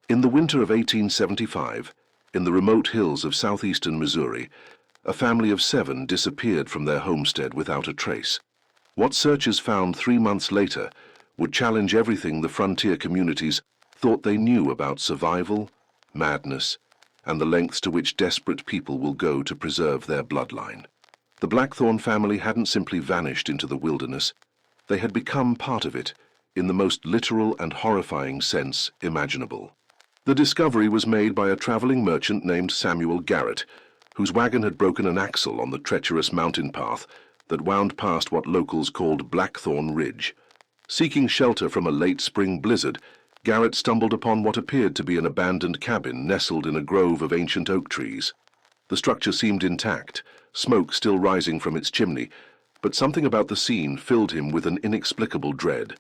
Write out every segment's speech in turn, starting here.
In the winter of 1875, in the remote hills of southeastern Missouri, a family of 7 disappeared from their homestead without a trace. What searchers found 3 months later would challenge everything the frontier communities thought they knew about survival, madness, and the lengths to which desperate people will go to preserve their bloodline. The Blackthorn family hadn't simply vanished into the wilderness. They had become part of it, in the most literal and horrifying sense imaginable. The discovery was made by a traveling merchant named Samuel Garrett, whose wagon had broken an axle on the treacherous mountain path that wound past what locals called Blackthorn Ridge. Seeking shelter from a late spring blizzard, Garrett stumbled upon what appeared to be an abandoned cabin nestled in a grove of ancient oak trees. The structure seemed intact, smoke still rising from its chimney, but something about the scene filled him with an inexplicable dread.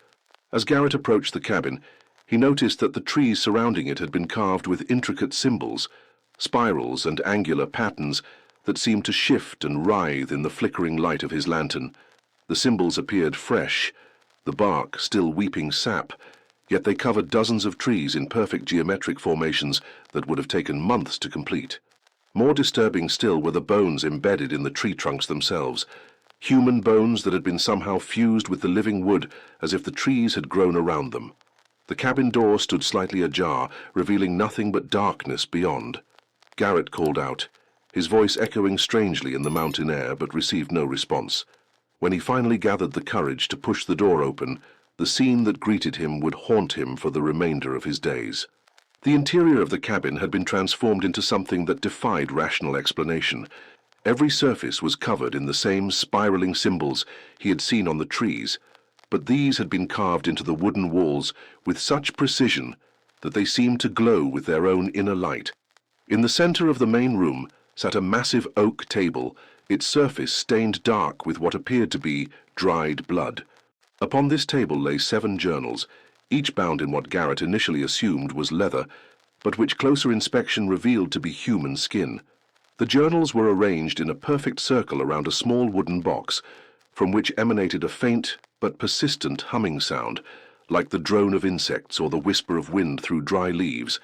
As Garrett approached the cabin, he noticed that the trees surrounding it had been carved with intricate symbols, spirals and angular patterns that seemed to shift and writhe in the flickering light of his lantern. The symbols appeared fresh, the bark still weeping sap, yet they covered dozens of trees in perfect geometric formations that would have taken months to complete. More disturbing still were the bones embedded in the tree trunks themselves, human bones that had been somehow fused with the living wood as if the trees had grown around them. The cabin door stood slightly ajar, revealing nothing but darkness beyond. Garrett called out, his voice echoing strangely in the mountain air, but received no response. When he finally gathered the courage to push the door open, the scene that greeted him would haunt him for the remainder of his days. The interior of the cabin had been transformed into something that defied rational explanation. Every surface was covered in the same spiraling symbols he had seen on the trees, but these had been carved into the wooden walls with such precision that they seemed to glow with their own inner light. In the center of the main room sat a massive oak table, its surface stained dark with what appeared to be dried blood. Upon this table lay 7 journals, each bound in what Garrett initially assumed was leather, but which closer inspection revealed to be human skin. The journals were arranged in a perfect circle around a small wooden box, from which emanated a faint but persistent humming sound, like the drone of insects or the whisper of wind through dry leaves.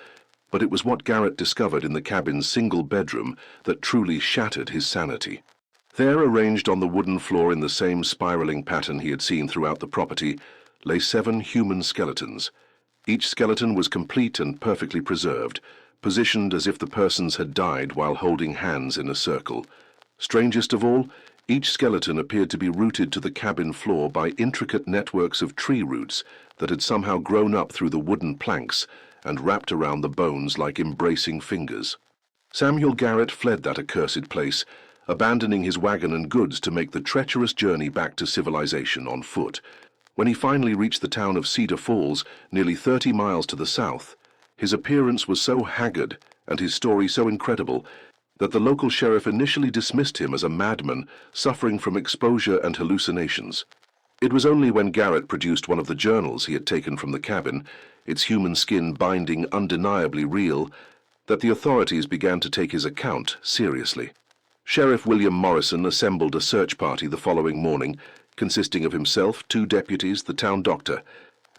But it was what Garrett discovered in the cabin's single bedroom that truly shattered his sanity. There, arranged on the wooden floor in the same spiraling pattern he had seen throughout the property, lay 7 human skeletons. Each skeleton was complete and perfectly preserved, positioned as if the persons had died while holding hands in a circle. Strangest of all, each skeleton appeared to be rooted to the cabin floor by intricate networks of tree roots that had somehow grown up through the wooden planks and wrapped around the bones like embracing fingers. Samuel Garrett fled that accursed place, abandoning his wagon and goods to make the treacherous journey back to civilization on foot. When he finally reached the town of Cedar Falls, nearly 30 miles to the south, his appearance was so haggard and his story so incredible that the local sheriff initially dismissed him as a madman suffering from exposure and hallucinations. It was only when Garrett produced one of the journals he had taken from the cabin, its human skin binding undeniably real, that the authorities began to take his account seriously. Sheriff William Morrison assembled a search party the following morning, consisting of himself, 2 deputies, the town doctor,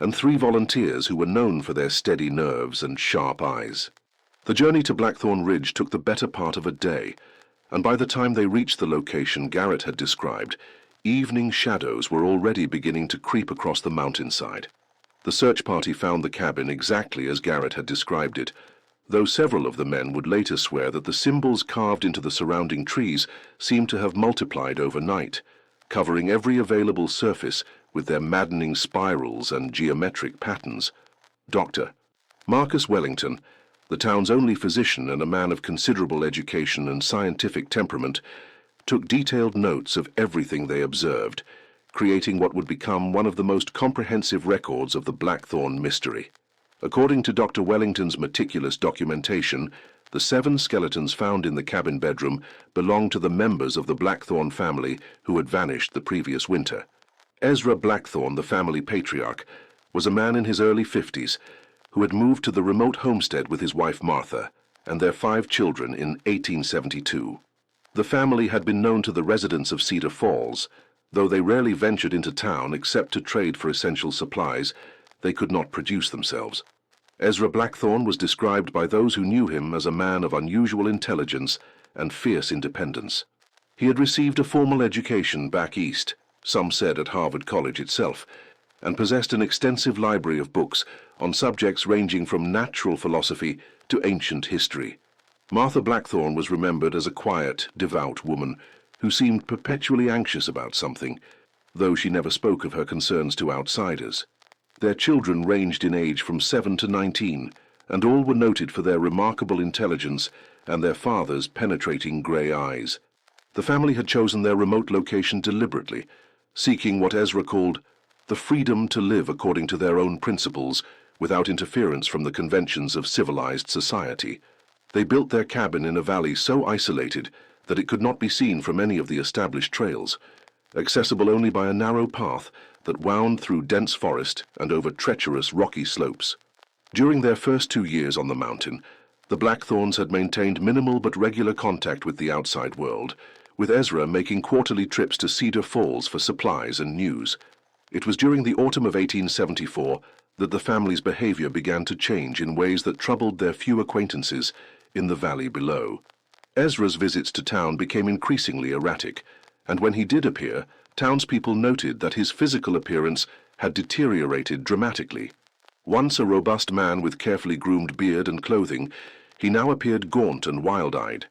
and 3 volunteers who were known for their steady nerves and sharp eyes. The journey to Blackthorn Ridge took the better part of a day, and by the time they reached the location Garrett had described, evening shadows were already beginning to creep across the mountainside. The search party found the cabin exactly as Garrett had described it, though several of the men would later swear that the symbols carved into the surrounding trees seemed to have multiplied overnight, covering every available surface with their maddening spirals and geometric patterns. Dr. Marcus Wellington, the town's only physician and a man of considerable education and scientific temperament, took detailed notes of everything they observed, creating what would become one of the most comprehensive records of the Blackthorn mystery. According to Dr. Wellington's meticulous documentation, the 7 skeletons found in the cabin bedroom belonged to the members of the Blackthorn family who had vanished the previous winter. Ezra Blackthorn, the family patriarch, was a man in his early 50s who had moved to the remote homestead with his wife Martha and their 5 children in 1872. The family had been known to the residents of Cedar Falls. Though they rarely ventured into town except to trade for essential supplies, they could not produce themselves. Ezra Blackthorn was described by those who knew him as a man of unusual intelligence and fierce independence. He had received a formal education back east, some said at Harvard College itself, and possessed an extensive library of books on subjects ranging from natural philosophy to ancient history. Martha Blackthorn was remembered as a quiet, devout woman who seemed perpetually anxious about something, though she never spoke of her concerns to outsiders. Their children ranged in age from 7 to 19, and all were noted for their remarkable intelligence and their father's penetrating grey eyes. The family had chosen their remote location deliberately, seeking what Ezra called the freedom to live according to their own principles without interference from the conventions of civilized society. They built their cabin in a valley so isolated that it could not be seen from any of the established trails, accessible only by a narrow path that wound through dense forest and over treacherous rocky slopes. During their first 2 years on the mountain, the Blackthorns had maintained minimal but regular contact with the outside world, with Ezra making quarterly trips to Cedar Falls for supplies and news. It was during the autumn of 1874 that the family's behavior began to change in ways that troubled their few acquaintances in the valley below. Ezra's visits to town became increasingly erratic, and when he did appear, townspeople noted that his physical appearance had deteriorated dramatically. Once a robust man with carefully groomed beard and clothing, he now appeared gaunt and wild-eyed,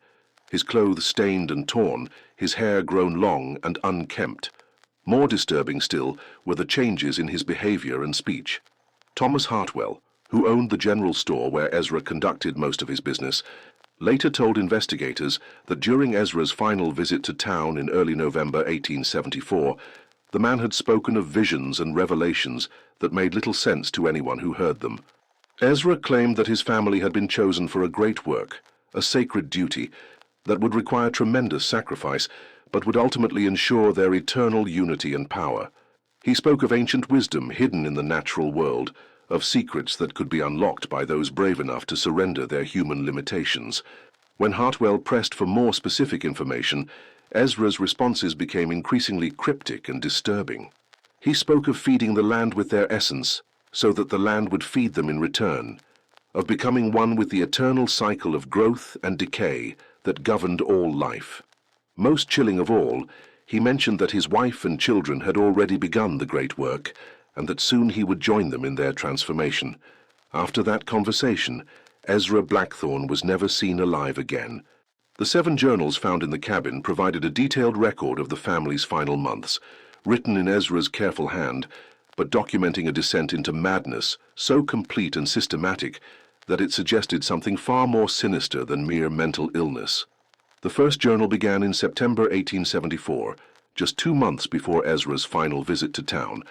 his clothes stained and torn, his hair grown long and unkempt. More disturbing still were the changes in his behavior and speech. Thomas Hartwell, who owned the general store where Ezra conducted most of his business, later told investigators that during Ezra's final visit to town in early November 1874, the man had spoken of visions and revelations that made little sense to anyone who heard them. Ezra claimed that his family had been chosen for a great work, a sacred duty, that would require tremendous sacrifice, but would ultimately ensure their eternal unity and power. He spoke of ancient wisdom hidden in the natural world, of secrets that could be unlocked by those brave enough to surrender their human limitations. When Hartwell pressed for more specific information, Ezra's responses became increasingly cryptic and disturbing. He spoke of feeding the land with their essence, so that the land would feed them in return, of becoming one with the eternal cycle of growth and decay that governed all life. Most chilling of all, he mentioned that his wife and children had already begun the great work, and that soon he would join them in their transformation. After that conversation, Ezra Blackthorn was never seen alive again. The 7 journals found in the cabin provided a detailed record of the family's final months, written in Ezra's careful hand, but documenting a descent into madness so complete and systematic that it suggested something far more sinister than mere mental illness. The first journal began in September 1874, just 2 months before Ezra's final visit to town,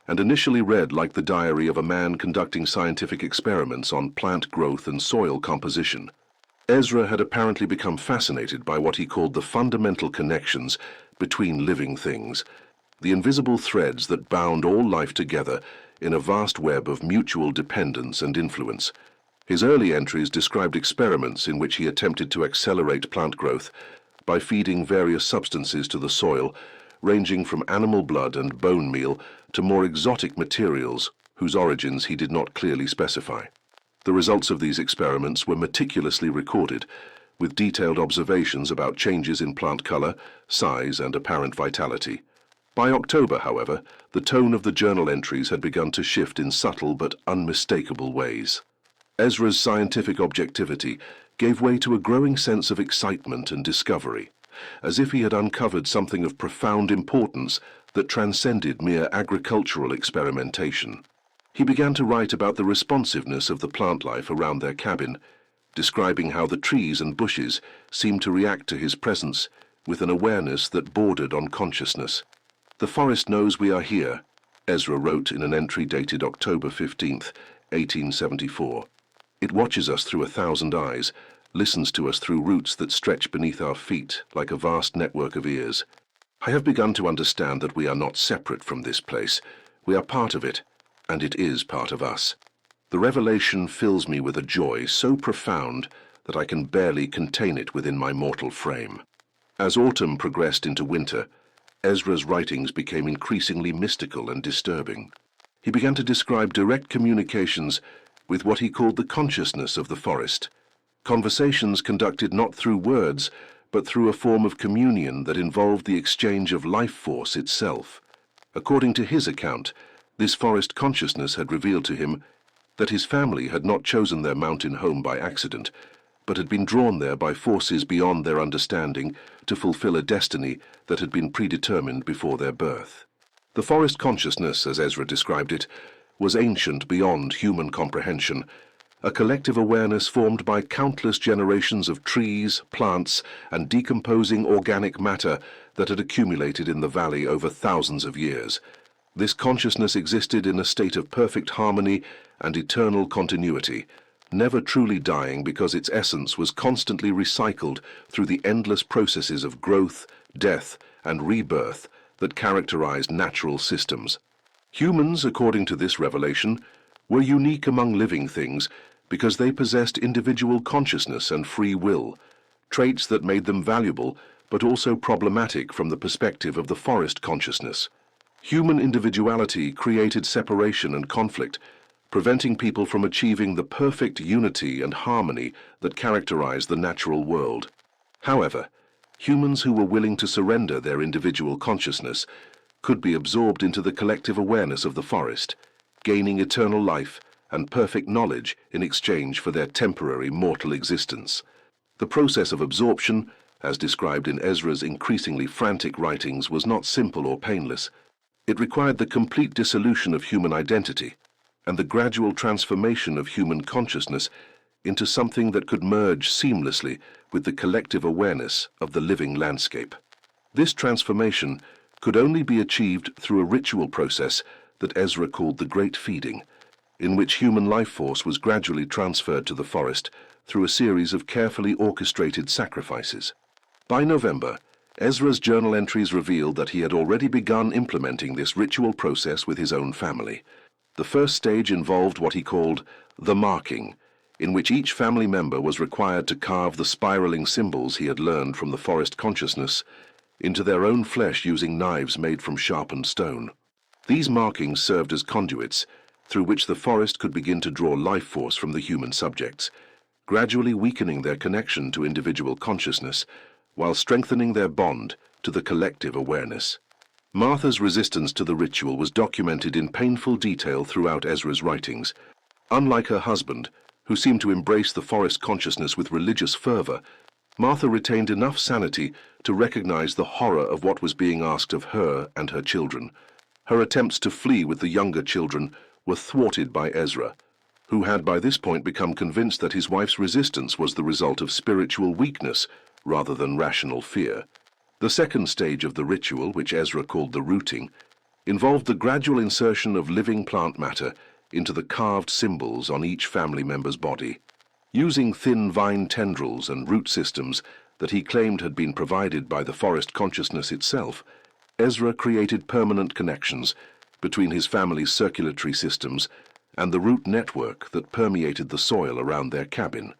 and initially read like the diary of a man conducting scientific experiments on plant growth and soil composition. Ezra had apparently become fascinated by what he called the fundamental connections between living things, the invisible threads that bound all life together in a vast web of mutual dependence and influence. His early entries described experiments in which he attempted to accelerate plant growth by feeding various substances to the soil, ranging from animal blood and bone meal to more exotic materials whose origins he did not clearly specify. The results of these experiments were meticulously recorded, with detailed observations about changes in plant color, size, and apparent vitality. By October, however, the tone of the journal entries had begun to shift in subtle but unmistakable ways. Ezra's scientific objectivity gave way to a growing sense of excitement and discovery, as if he had uncovered something of profound importance that transcended mere agricultural experimentation. He began to write about the responsiveness of the plant life around their cabin, describing how the trees and bushes seemed to react to his presence with an awareness that bordered on consciousness. "The forest knows we are here," Ezra wrote in an entry dated October 15th, 1874. "It watches us through 1,000 eyes, listens to us through roots that stretch beneath our feet like a vast network of ears. I have begun to understand that we are not separate from this place. We are part of it, and it is part of us. The revelation fills me with a joy so profound that I can barely contain it within my mortal frame." As autumn progressed into winter, Ezra's writings became increasingly mystical and disturbing. He began to describe direct communications with what he called the consciousness of the forest. Conversations conducted not through words, but through a form of communion that involved the exchange of life force itself. According to his account, this forest consciousness had revealed to him that his family had not chosen their mountain home by accident, but had been drawn there by forces beyond their understanding to fulfill a destiny that had been predetermined before their birth. The forest consciousness, as Ezra described it, was ancient beyond human comprehension, a collective awareness formed by countless generations of trees, plants, and decomposing organic matter that had accumulated in the valley over thousands of years. This consciousness existed in a state of perfect harmony and eternal continuity, never truly dying because its essence was constantly recycled through the endless processes of growth, death, and rebirth that characterized natural systems. Humans, according to this revelation, were unique among living things because they possessed individual consciousness and free will, traits that made them valuable but also problematic from the perspective of the forest consciousness. Human individuality created separation and conflict, preventing people from achieving the perfect unity and harmony that characterized the natural world. However, humans who were willing to surrender their individual consciousness could be absorbed into the collective awareness of the forest, gaining eternal life and perfect knowledge in exchange for their temporary mortal existence. The process of absorption, as described in Ezra's increasingly frantic writings, was not simple or painless. It required the complete dissolution of human identity and the gradual transformation of human consciousness into something that could merge seamlessly with the collective awareness of the living landscape. This transformation could only be achieved through a ritual process that Ezra called the Great Feeding, in which human life force was gradually transferred to the forest through a series of carefully orchestrated sacrifices. By November, Ezra's journal entries revealed that he had already begun implementing this ritual process with his own family. The first stage involved what he called the marking, in which each family member was required to carve the spiraling symbols he had learned from the forest consciousness into their own flesh using knives made from sharpened stone. These markings served as conduits through which the forest could begin to draw life force from the human subjects, gradually weakening their connection to individual consciousness while strengthening their bond to the collective awareness. Martha's resistance to the ritual was documented in painful detail throughout Ezra's writings. Unlike her husband, who seemed to embrace the forest consciousness with religious fervor, Martha retained enough sanity to recognize the horror of what was being asked of her and her children. Her attempts to flee with the younger children were thwarted by Ezra, who had by this point become convinced that his wife's resistance was the result of spiritual weakness rather than rational fear. The second stage of the ritual, which Ezra called the rooting, involved the gradual insertion of living plant matter into the carved symbols on each family member's body. Using thin vine tendrils and root systems that he claimed had been provided by the forest consciousness itself, Ezra created permanent connections between his family's circulatory systems and the root network that permeated the soil around their cabin.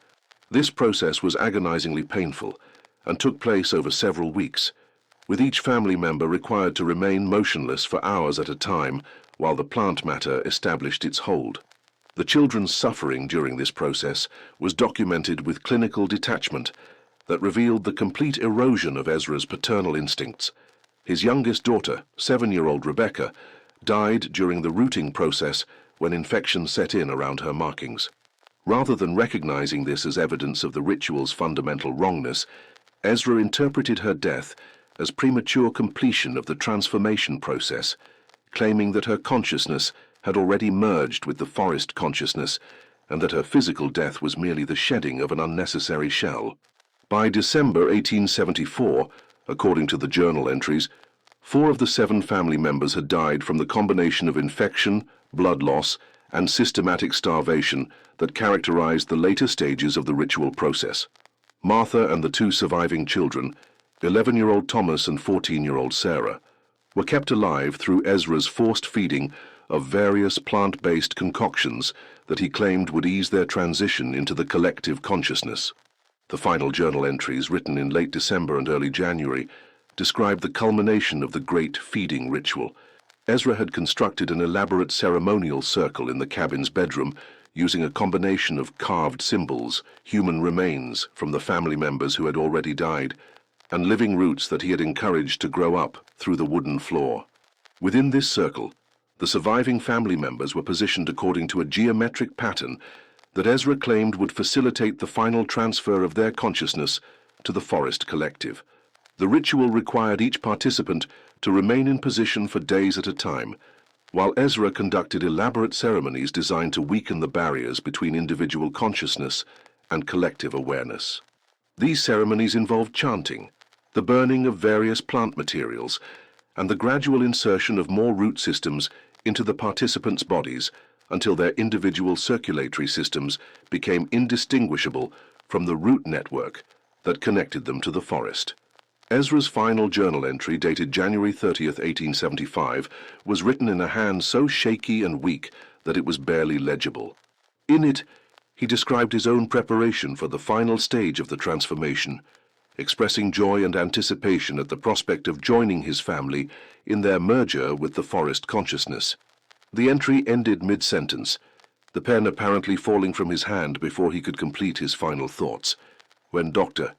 This process was agonizingly painful and took place over several weeks, with each family member required to remain motionless for hours at a time while the plant matter established its hold. The children's suffering during this process was documented with clinical detachment that revealed the complete erosion of Ezra's paternal instincts. His youngest daughter, 7-year-old Rebecca, died during the rooting process when infection set in around her markings. Rather than recognizing this as evidence of the ritual's fundamental wrongness, Ezra interpreted her death as premature completion of the transformation process, claiming that her consciousness had already merged with the forest consciousness and that her physical death was merely the shedding of an unnecessary shell. By December 1874, according to the journal entries, 4 of the 7 family members had died from the combination of infection, blood loss, and systematic starvation that characterized the later stages of the ritual process. Martha and the 2 surviving children, 11-year-old Thomas and 14-year-old Sarah, were kept alive through Ezra's forced feeding of various plant-based concoctions that he claimed would ease their transition into the collective consciousness. The final journal entries, written in late December and early January, described the culmination of the Great Feeding ritual. Ezra had constructed an elaborate ceremonial circle in the cabin's bedroom using a combination of carved symbols, human remains from the family members who had already died, and living roots that he had encouraged to grow up through the wooden floor. Within this circle, the surviving family members were positioned according to a geometric pattern that Ezra claimed would facilitate the final transfer of their consciousness to the forest collective. The ritual required each participant to remain in position for days at a time, while Ezra conducted elaborate ceremonies designed to weaken the barriers between individual consciousness and collective awareness. These ceremonies involved chanting, the burning of various plant materials, and the gradual insertion of more root systems into the participants' bodies until their individual circulatory systems became indistinguishable from the root network that connected them to the forest. Ezra's final journal entry, dated January 30th, 1875, was written in a hand so shaky and weak that it was barely legible. In it, he described his own preparation for the final stage of the transformation, expressing joy and anticipation at the prospect of joining his family in their merger with the forest consciousness. The entry ended mid-sentence, the pen apparently falling from his hand before he could complete his final thoughts, when Dr.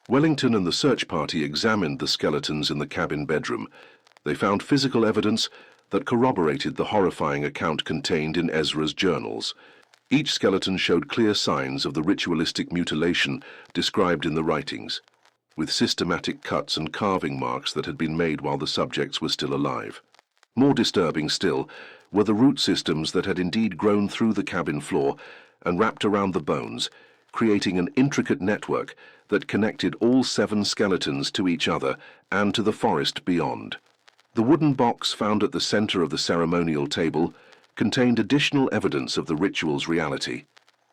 Wellington and the search party examined the skeletons in the cabin bedroom. They found physical evidence that corroborated the horrifying account contained in Ezra's journals. Each skeleton showed clear signs of the ritualistic mutilation described in the writings, with systematic cuts and carving marks that had been made while the subjects were still alive. More disturbing still were the root systems that had indeed grown through the cabin floor and wrapped around the bones, creating an intricate network that connected all 7 skeletons to each other and to the forest beyond. The wooden box found at the center of the ceremonial table contained additional evidence of the ritual's reality.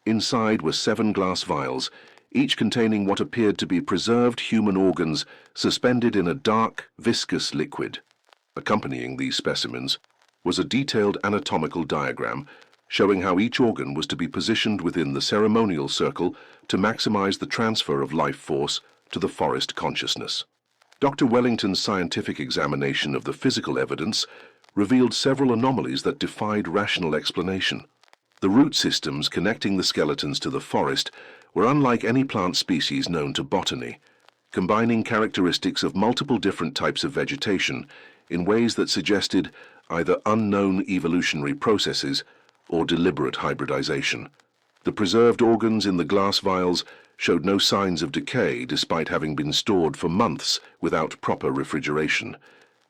Inside were 7 glass vials, each containing what appeared to be preserved human organs suspended in a dark, viscous liquid. Accompanying these specimens was a detailed anatomical diagram showing how each organ was to be positioned within the ceremonial circle to maximize the transfer of life force to the forest consciousness. Dr. Wellington's scientific examination of the physical evidence revealed several anomalies that defied rational explanation. The root systems connecting the skeletons to the forest were unlike any plant species known to botany, combining characteristics of multiple different types of vegetation in ways that suggested either unknown evolutionary processes or deliberate hybridization. The preserved organs in the glass vials showed no signs of decay despite having been stored for months without proper refrigeration,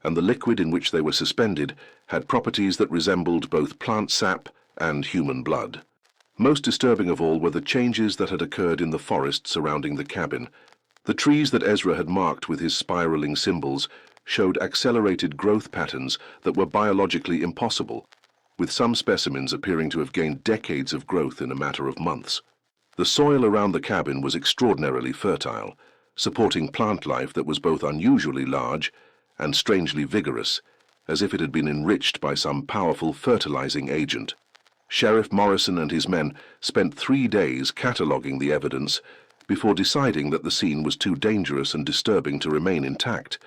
and the liquid in which they were suspended had properties that resembled both plant sap and human blood. Most disturbing of all were the changes that had occurred in the forest surrounding the cabin. The trees that Ezra had marked with his spiraling symbols showed accelerated growth patterns that were biologically impossible, with some specimens appearing to have gained decades of growth in a matter of months. The soil around the cabin was extraordinarily fertile, supporting plant life that was both unusually large and strangely vigorous, as if it had been enriched by some powerful fertilizing agent. Sheriff Morrison and his men spent 3 days cataloging the evidence before deciding that the scene was too dangerous and disturbing to remain intact.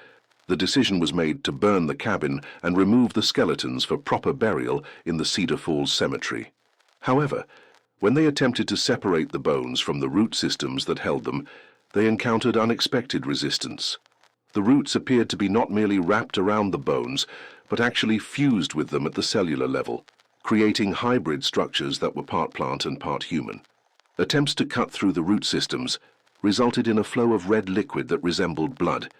The decision was made to burn the cabin and remove the skeletons for proper burial in the Cedar Falls Cemetery. However, when they attempted to separate the bones from the root systems that held them, they encountered unexpected resistance. The roots appeared to be not merely wrapped around the bones, but actually fused with them at the cellular level, creating hybrid structures that were part plant and part human. Attempts to cut through the root systems resulted in a flow of red liquid that resembled blood,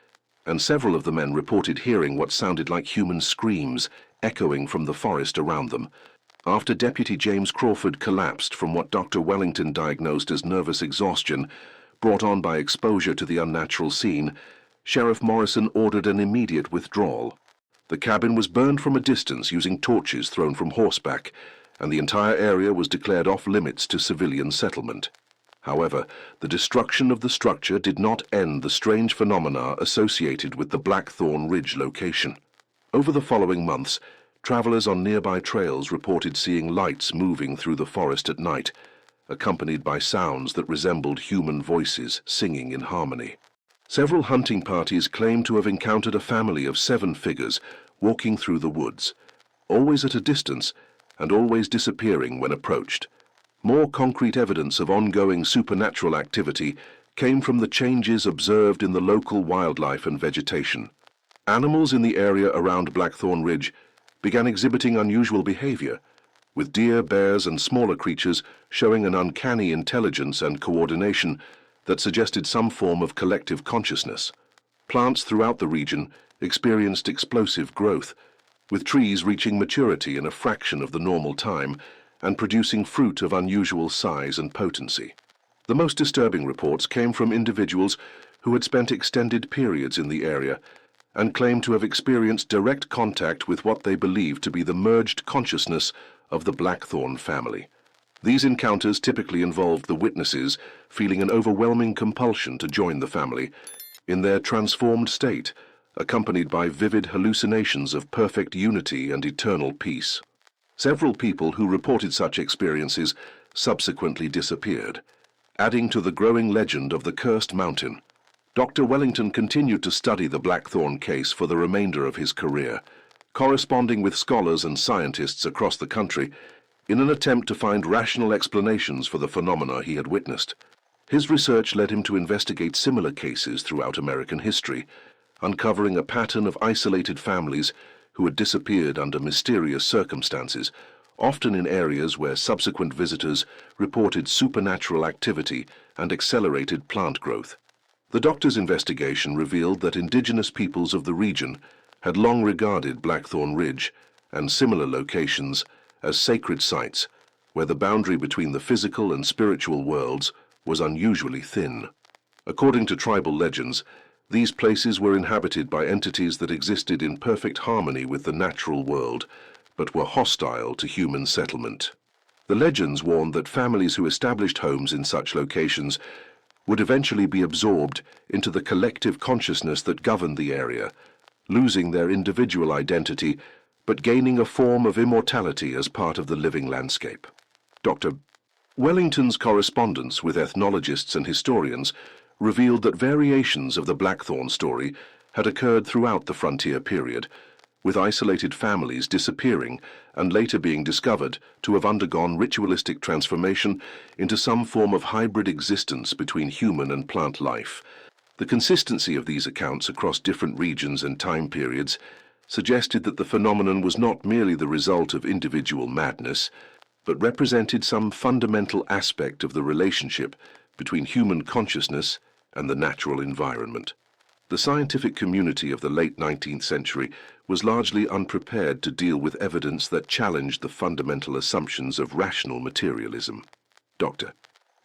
and several of the men reported hearing what sounded like human screams echoing from the forest around them. After Deputy James Crawford collapsed from what Dr. Wellington diagnosed as nervous exhaustion, brought on by exposure to the unnatural scene, Sheriff Morrison ordered an immediate withdrawal. The cabin was burned from a distance using torches thrown from horseback, and the entire area was declared off-limits to civilian settlement. However, the destruction of the structure did not end the strange phenomena associated with the Blackthorn Ridge location. Over the following months, travelers on nearby trails reported seeing lights moving through the forest at night, accompanied by sounds that resembled human voices singing in harmony. Several hunting parties claimed to have encountered a family of 7 figures walking through the woods, always at a distance and always disappearing when approached. More concrete evidence of ongoing supernatural activity came from the changes observed in the local wildlife and vegetation. Animals in the area around Blackthorn Ridge began exhibiting unusual behavior, with deer, bears, and smaller creatures showing an uncanny intelligence and coordination that suggested some form of collective consciousness. Plants throughout the region experienced explosive growth, with trees reaching maturity in a fraction of the normal time and producing fruit of unusual size and potency. The most disturbing reports came from individuals who had spent extended periods in the area and claimed to have experienced direct contact with what they believed to be the merged consciousness of the Blackthorn family. These encounters typically involved the witnesses feeling an overwhelming compulsion to join the family in their transformed state, accompanied by vivid hallucinations of perfect unity and eternal peace. Several people who reported such experiences subsequently disappeared, adding to the growing legend of the cursed mountain. Dr. Wellington continued to study the Blackthorn case for the remainder of his career, corresponding with scholars and scientists across the country in an attempt to find rational explanations for the phenomena he had witnessed. His research led him to investigate similar cases throughout American history, uncovering a pattern of isolated families who had disappeared under mysterious circumstances, often in areas where subsequent visitors reported supernatural activity and accelerated plant growth. The doctor's investigation revealed that indigenous peoples of the region had long regarded Blackthorn Ridge and similar locations as sacred sites where the boundary between the physical and spiritual worlds was unusually thin. According to tribal legends, these places were inhabited by entities that existed in perfect harmony with the natural world, but were hostile to human settlement. The legends warned that families who established homes in such locations would eventually be absorbed into the collective consciousness that governed the area, losing their individual identity but gaining a form of immortality as part of the living landscape. Dr. Wellington's correspondence with ethnologists and historians revealed that variations of the Blackthorn story had occurred throughout the frontier period, with isolated families disappearing and later being discovered to have undergone ritualistic transformation into some form of hybrid existence between human and plant life. The consistency of these accounts across different regions and time periods suggested that the phenomenon was not merely the result of individual madness, but represented some fundamental aspect of the relationship between human consciousness and the natural environment. The scientific community of the late 19th century was largely unprepared to deal with evidence that challenged the fundamental assumptions of rational materialism. Dr.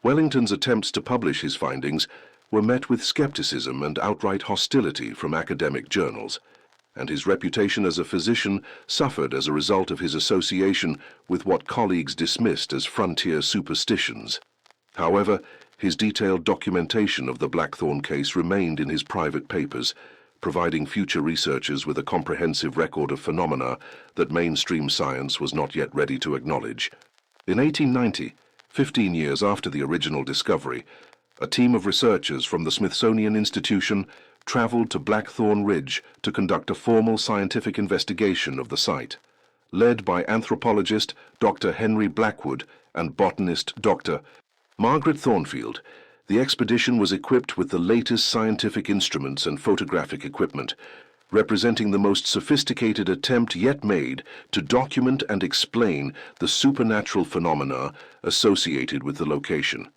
Wellington's attempts to publish his findings were met with skepticism and outright hostility from academic journals, and his reputation as a physician suffered as a result of his association with what colleagues dismissed as frontier superstitions. However, his detailed documentation of the Blackthorn case remained in his private papers, providing future researchers with a comprehensive record of phenomena that mainstream science was not yet ready to acknowledge. In 1890, 15 years after the original discovery, a team of researchers from the Smithsonian Institution traveled to Blackthorn Ridge to conduct a formal scientific investigation of the site. Led by anthropologist Dr. Henry Blackwood and botanist Dr. Margaret Thornfield, the expedition was equipped with the latest scientific instruments and photographic equipment, representing the most sophisticated attempt yet made to document and explain the supernatural phenomena associated with the location.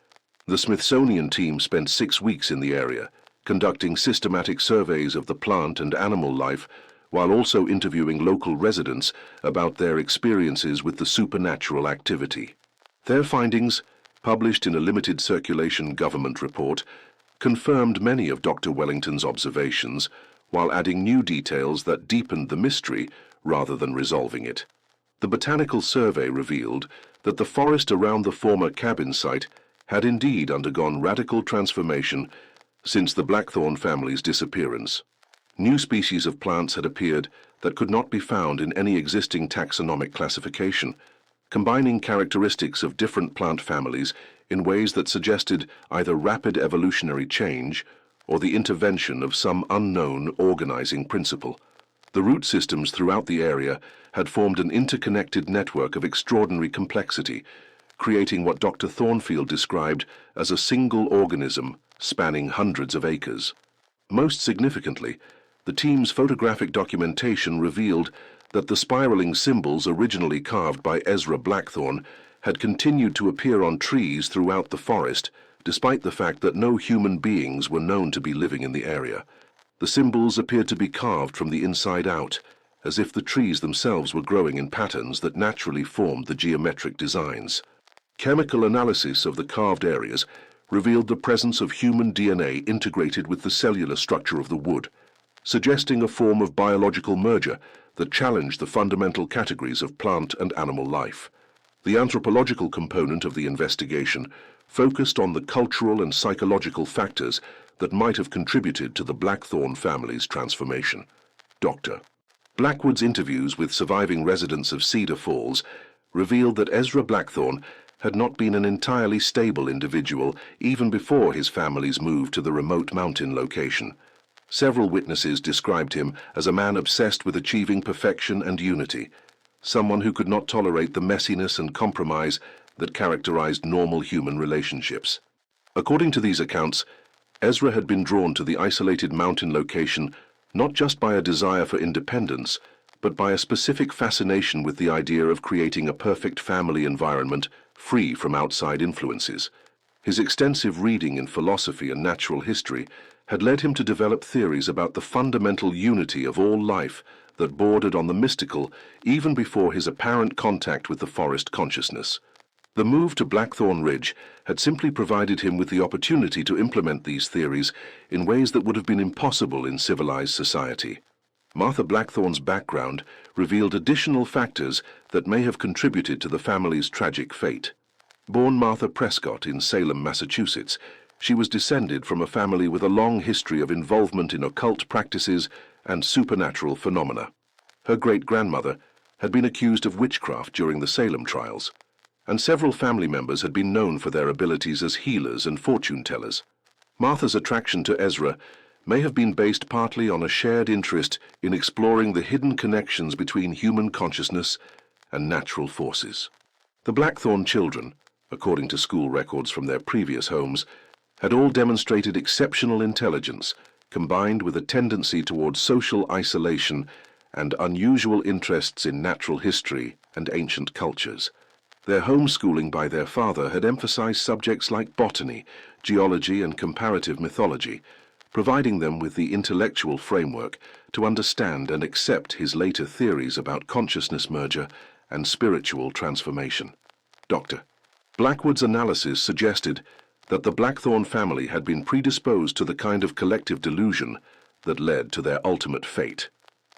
The Smithsonian team spent 6 weeks in the area, conducting systematic surveys of the plant and animal life, while also interviewing local residents about their experiences with the supernatural activity. Their findings, published in a limited circulation government report, confirmed many of Dr. Wellington's observations, while adding new details that deepened the mystery rather than resolving it. The botanical survey revealed that the forest around the former cabin site had indeed undergone radical transformation since the Blackthorn family's disappearance. New species of plants had appeared that could not be found in any existing taxonomic classification, combining characteristics of different plant families in ways that suggested either rapid evolutionary change or the intervention of some unknown organizing principle. The root systems throughout the area had formed an interconnected network of extraordinary complexity, creating what Dr. Thornfield described as a single organism spanning hundreds of acres. Most significantly, the team's photographic documentation revealed that the spiraling symbols originally carved by Ezra Blackthorn had continued to appear on trees throughout the forest, despite the fact that no human beings were known to be living in the area. The symbols appeared to be carved from the inside out, as if the trees themselves were growing in patterns that naturally formed the geometric designs. Chemical analysis of the carved areas revealed the presence of human DNA integrated with the cellular structure of the wood, suggesting a form of biological merger that challenged the fundamental categories of plant and animal life. The anthropological component of the investigation focused on the cultural and psychological factors that might have contributed to the Blackthorn family's transformation. Dr. Blackwood's interviews with surviving residents of Cedar Falls revealed that Ezra Blackthorn had not been an entirely stable individual even before his family's move to the remote mountain location. Several witnesses described him as a man obsessed with achieving perfection and unity, someone who could not tolerate the messiness and compromise that characterized normal human relationships. According to these accounts, Ezra had been drawn to the isolated mountain location not just by a desire for independence, but by a specific fascination with the idea of creating a perfect family environment free from outside influences. His extensive reading in philosophy and natural history had led him to develop theories about the fundamental unity of all life that bordered on the mystical even before his apparent contact with the forest consciousness. The move to Blackthorn Ridge had simply provided him with the opportunity to implement these theories in ways that would have been impossible in civilized society. Martha Blackthorn's background revealed additional factors that may have contributed to the family's tragic fate. Born Martha Prescott in Salem, Massachusetts, she was descended from a family with a long history of involvement in occult practices and supernatural phenomena. Her great-grandmother had been accused of witchcraft during the Salem trials, and several family members had been known for their abilities as healers and fortune-tellers. Martha's attraction to Ezra may have been based partly on a shared interest in exploring the hidden connections between human consciousness and natural forces. The Blackthorn children, according to school records from their previous homes, had all demonstrated exceptional intelligence, combined with a tendency towards social isolation and unusual interests in natural history and ancient cultures. Their homeschooling by their father had emphasized subjects like botany, geology, and comparative mythology, providing them with the intellectual framework to understand and accept his later theories about consciousness merger and spiritual transformation. Dr. Blackwood's analysis suggested that the Blackthorn family had been predisposed to the kind of collective delusion that led to their ultimate fate.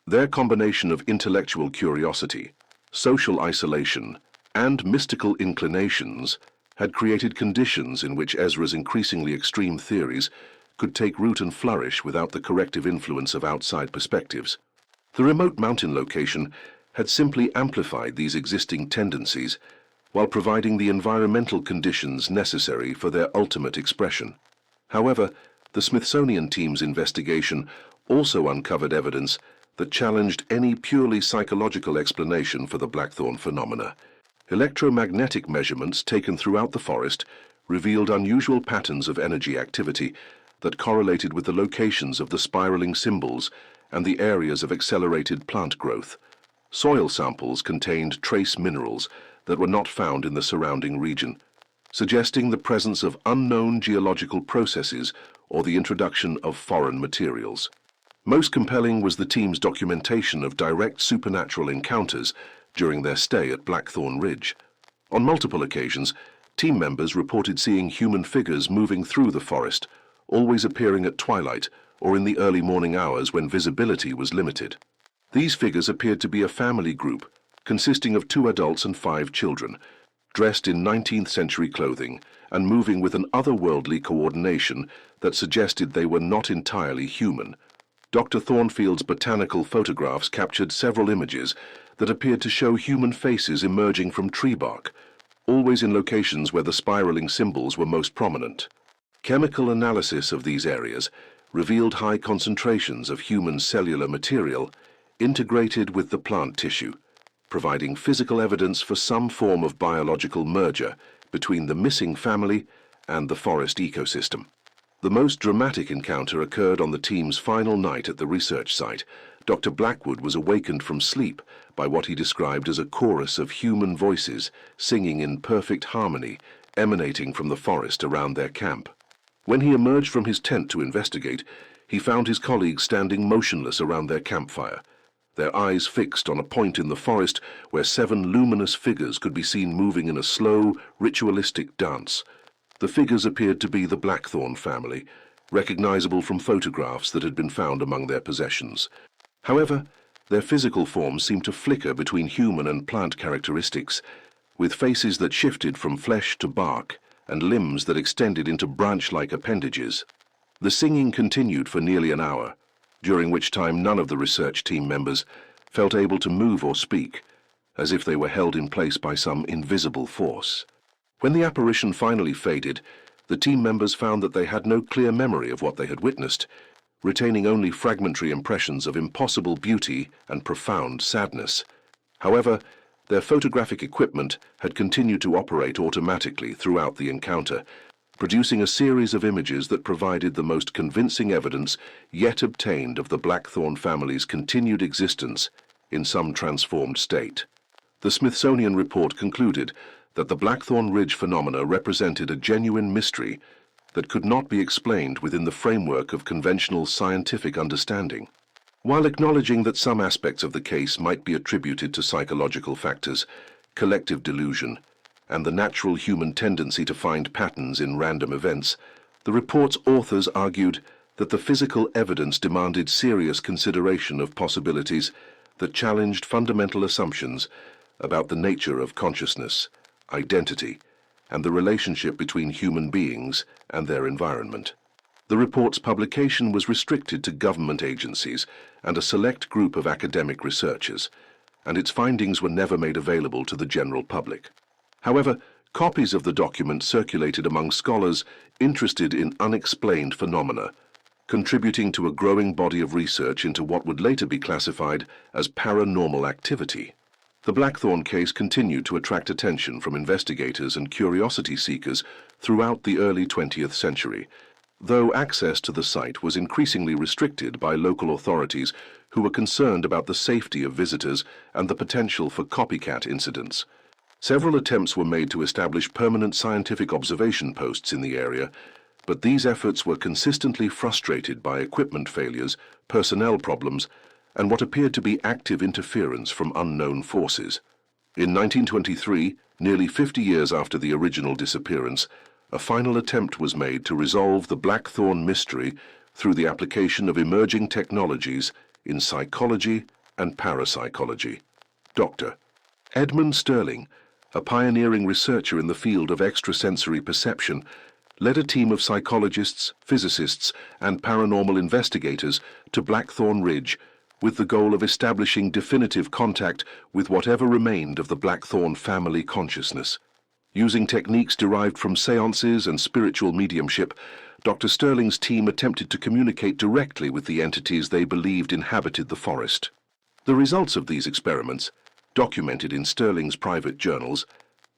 Their combination of intellectual curiosity, social isolation, and mystical inclinations had created conditions in which Ezra's increasingly extreme theories could take root and flourish without the corrective influence of outside perspectives. The remote mountain location had simply amplified these existing tendencies while providing the environmental conditions necessary for their ultimate expression. However, the Smithsonian team's investigation also uncovered evidence that challenged any purely psychological explanation for the Blackthorn phenomena. Electromagnetic measurements taken throughout the forest revealed unusual patterns of energy activity that correlated with the locations of the spiraling symbols and the areas of accelerated plant growth. Soil samples contained trace minerals that were not found in the surrounding region, suggesting the presence of unknown geological processes or the introduction of foreign materials. Most compelling was the team's documentation of direct supernatural encounters during their stay at Blackthorn Ridge. On multiple occasions, team members reported seeing human figures moving through the forest, always appearing at twilight or in the early morning hours when visibility was limited. These figures appeared to be a family group consisting of 2 adults and 5 children, dressed in 19th century clothing and moving with an otherworldly coordination that suggested they were not entirely human. Dr. Thornfield's botanical photographs captured several images that appeared to show human faces emerging from tree bark, always in locations where the spiraling symbols were most prominent. Chemical analysis of these areas revealed high concentrations of human cellular material integrated with the plant tissue, providing physical evidence for some form of biological merger between the missing family and the forest ecosystem. The most dramatic encounter occurred on the team's final night at the research site. Dr. Blackwood was awakened from sleep by what he described as a chorus of human voices singing in perfect harmony, emanating from the forest around their camp. When he emerged from his tent to investigate, he found his colleagues standing motionless around their campfire, their eyes fixed on a point in the forest where 7 luminous figures could be seen moving in a slow, ritualistic dance. The figures appeared to be the Blackthorn family, recognizable from photographs that had been found among their possessions. However, their physical forms seemed to flicker between human and plant characteristics, with faces that shifted from flesh to bark and limbs that extended into branch-like appendages. The singing continued for nearly an hour, during which time none of the research team members felt able to move or speak, as if they were held in place by some invisible force. When the apparition finally faded, the team members found that they had no clear memory of what they had witnessed, retaining only fragmentary impressions of impossible beauty and profound sadness. However, their photographic equipment had continued to operate automatically throughout the encounter, producing a series of images that provided the most convincing evidence yet obtained of the Blackthorn family's continued existence in some transformed state. The Smithsonian report concluded that the Blackthorn Ridge phenomena represented a genuine mystery that could not be explained within the framework of conventional scientific understanding. While acknowledging that some aspects of the case might be attributed to psychological factors, collective delusion, and the natural human tendency to find patterns in random events, the report's authors argued that the physical evidence demanded serious consideration of possibilities that challenged fundamental assumptions about the nature of consciousness, identity, and the relationship between human beings and their environment. The report's publication was restricted to government agencies and a select group of academic researchers, and its findings were never made available to the general public. However, copies of the document circulated among scholars interested in unexplained phenomena, contributing to a growing body of research into what would later be classified as paranormal activity. The Blackthorn case continued to attract attention from investigators and curiosity seekers throughout the early 20th century, though access to the site was increasingly restricted by local authorities who were concerned about the safety of visitors and the potential for copycat incidents. Several attempts were made to establish permanent scientific observation posts in the area, but these efforts were consistently frustrated by equipment failures, personnel problems, and what appeared to be active interference from unknown forces. In 1923, nearly 50 years after the original disappearance, a final attempt was made to resolve the Blackthorn mystery through the application of emerging technologies in psychology and parapsychology. Dr. Edmund Sterling, a pioneering researcher in the field of extrasensory perception, led a team of psychologists, physicists, and paranormal investigators to Blackthorn Ridge with the goal of establishing definitive contact with whatever remained of the Blackthorn family consciousness. Using techniques derived from seances and spiritual mediumship, Dr. Sterling's team attempted to communicate directly with the entities they believed inhabited the forest. The results of these experiments, documented in Sterling's private journals,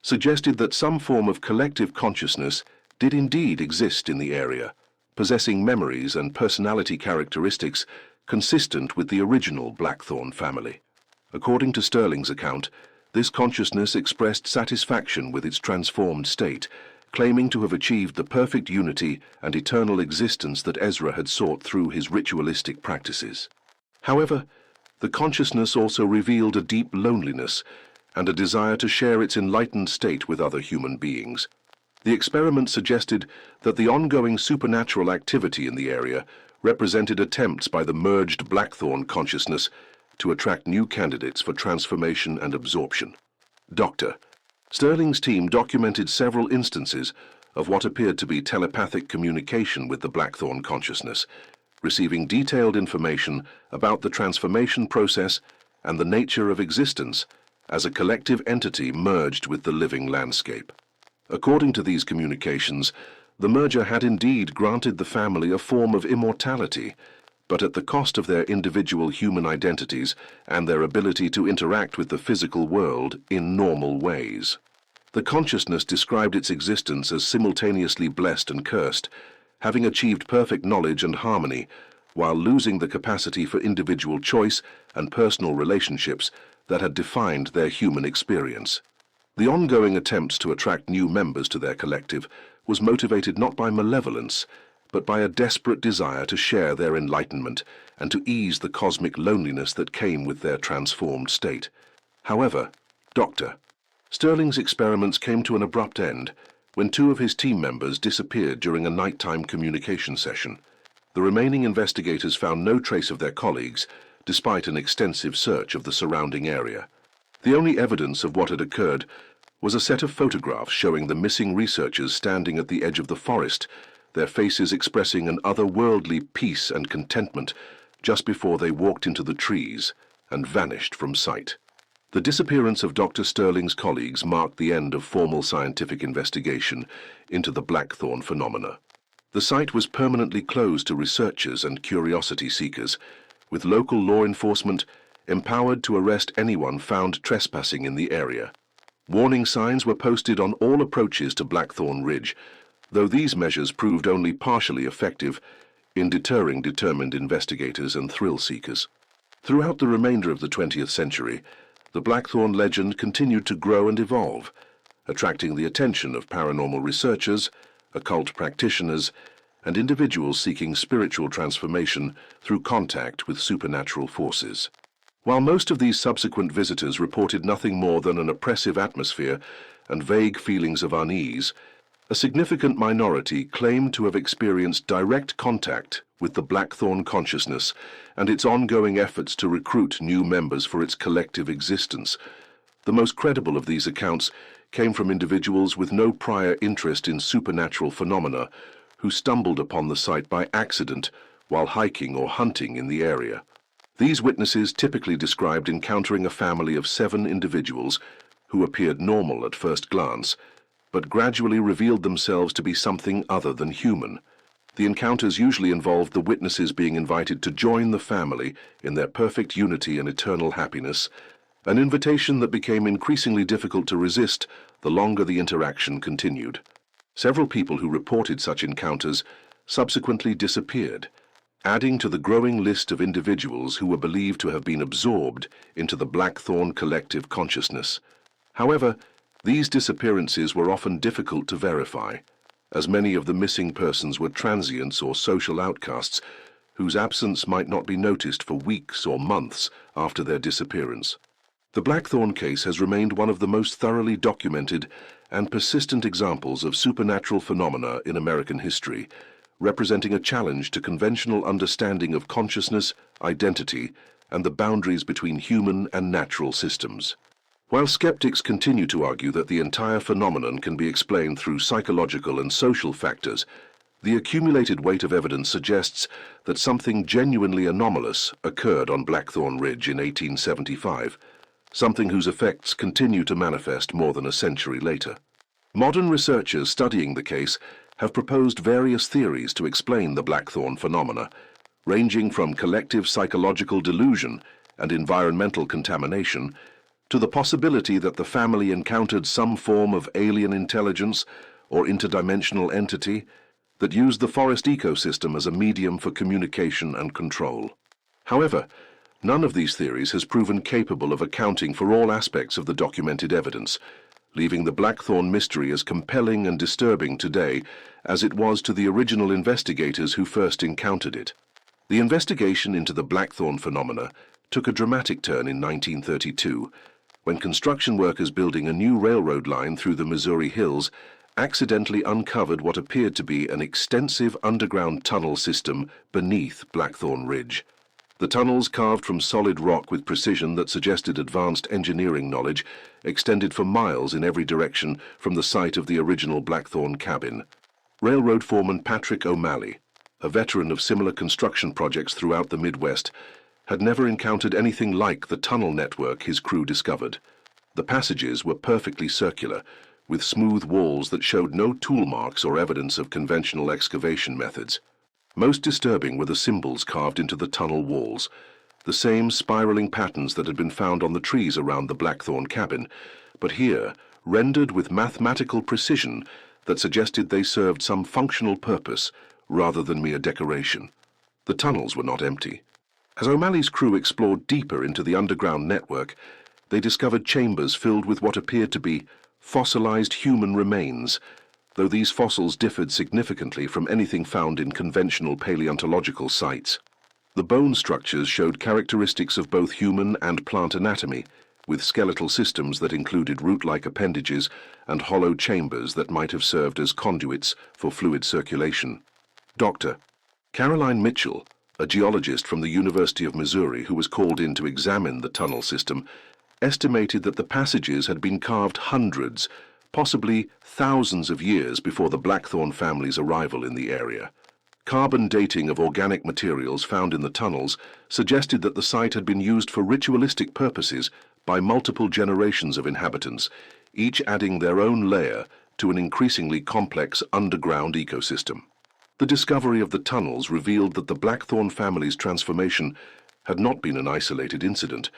suggested that some form of collective consciousness did indeed exist in the area, possessing memories and personality characteristics consistent with the original Blackthorn family. According to Sterling's account, this consciousness expressed satisfaction with its transformed state, claiming to have achieved the perfect unity and eternal existence that Ezra had sought through his ritualistic practices. However, the consciousness also revealed a deep loneliness and a desire to share its enlightened state with other human beings. The experiment suggested that the ongoing supernatural activity in the area represented attempts by the merged Blackthorn consciousness to attract new candidates for transformation and absorption. Dr. Sterling's team documented several instances of what appeared to be telepathic communication with the Blackthorn consciousness, receiving detailed information about the transformation process and the nature of existence as a collective entity merged with the living landscape. According to these communications, the merger had indeed granted the family a form of immortality, but at the cost of their individual human identities and their ability to interact with the physical world in normal ways. The consciousness described its existence as simultaneously blessed and cursed, having achieved perfect knowledge and harmony, while losing the capacity for individual choice and personal relationships that had defined their human experience. The ongoing attempts to attract new members to their collective was motivated not by malevolence, but by a desperate desire to share their enlightenment and to ease the cosmic loneliness that came with their transformed state. However, Dr. Sterling's experiments came to an abrupt end when two of his team members disappeared during a nighttime communication session. The remaining investigators found no trace of their colleagues, despite an extensive search of the surrounding area. The only evidence of what had occurred was a set of photographs showing the missing researchers standing at the edge of the forest, their faces expressing an otherworldly peace and contentment just before they walked into the trees and vanished from sight. The disappearance of Dr. Sterling's colleagues marked the end of formal scientific investigation into the Blackthorn phenomena. The site was permanently closed to researchers and curiosity seekers, with local law enforcement empowered to arrest anyone found trespassing in the area. Warning signs were posted on all approaches to Blackthorn Ridge, though these measures proved only partially effective in deterring determined investigators and thrill seekers. Throughout the remainder of the 20th century, the Blackthorn legend continued to grow and evolve, attracting the attention of paranormal researchers, occult practitioners, and individuals seeking spiritual transformation through contact with supernatural forces. While most of these subsequent visitors reported nothing more than an oppressive atmosphere and vague feelings of unease, a significant minority claimed to have experienced direct contact with the Blackthorn consciousness and its ongoing efforts to recruit new members for its collective existence. The most credible of these accounts came from individuals with no prior interest in supernatural phenomena who stumbled upon the site by accident while hiking or hunting in the area. These witnesses typically described encountering a family of 7 individuals who appeared normal at first glance, but gradually revealed themselves to be something other than human. The encounters usually involved the witnesses being invited to join the family in their perfect unity and eternal happiness, an invitation that became increasingly difficult to resist the longer the interaction continued. Several people who reported such encounters subsequently disappeared, adding to the growing list of individuals who were believed to have been absorbed into the Blackthorn collective consciousness. However, these disappearances were often difficult to verify, as many of the missing persons were transients or social outcasts whose absence might not be noticed for weeks or months after their disappearance. The Blackthorn case has remained one of the most thoroughly documented and persistent examples of supernatural phenomena in American history, representing a challenge to conventional understanding of consciousness, identity, and the boundaries between human and natural systems. While skeptics continue to argue that the entire phenomenon can be explained through psychological and social factors, the accumulated weight of evidence suggests that something genuinely anomalous occurred on Blackthorn Ridge in 1875, something whose effects continue to manifest more than a century later. Modern researchers studying the case have proposed various theories to explain the Blackthorn phenomena, ranging from collective psychological delusion and environmental contamination to the possibility that the family encountered some form of alien intelligence or interdimensional entity that used the forest ecosystem as a medium for communication and control. However, none of these theories has proven capable of accounting for all aspects of the documented evidence, leaving the Blackthorn mystery as compelling and disturbing today as it was to the original investigators who first encountered it. The investigation into the Blackthorn phenomena took a dramatic turn in 1932, when construction workers building a new railroad line through the Missouri hills accidentally uncovered what appeared to be an extensive underground tunnel system beneath Blackthorn Ridge. The tunnels, carved from solid rock with precision that suggested advanced engineering knowledge, extended for miles in every direction from the site of the original Blackthorn cabin. Railroad foreman Patrick O'Malley, a veteran of similar construction projects throughout the Midwest, had never encountered anything like the tunnel network his crew discovered. The passages were perfectly circular, with smooth walls that showed no tool marks or evidence of conventional excavation methods. Most disturbing were the symbols carved into the tunnel walls, the same spiraling patterns that had been found on the trees around the Blackthorn cabin, but here rendered with mathematical precision that suggested they served some functional purpose rather than mere decoration. The tunnels were not empty. As O'Malley's crew explored deeper into the underground network, they discovered chambers filled with what appeared to be fossilized human remains, though these fossils differed significantly from anything found in conventional paleontological sites. The bone structures showed characteristics of both human and plant anatomy, with skeletal systems that included root-like appendages and hollow chambers that might have served as conduits for fluid circulation. Dr. Caroline Mitchell, a geologist from the University of Missouri who was called in to examine the tunnel system, estimated that the passages had been carved hundreds, possibly thousands of years before the Blackthorn family's arrival in the area. Carbon dating of organic materials found in the tunnels suggested that the site had been used for ritualistic purposes by multiple generations of inhabitants, each adding their own layer to an increasingly complex underground ecosystem. The discovery of the tunnels revealed that the Blackthorn family's transformation had not been an isolated incident,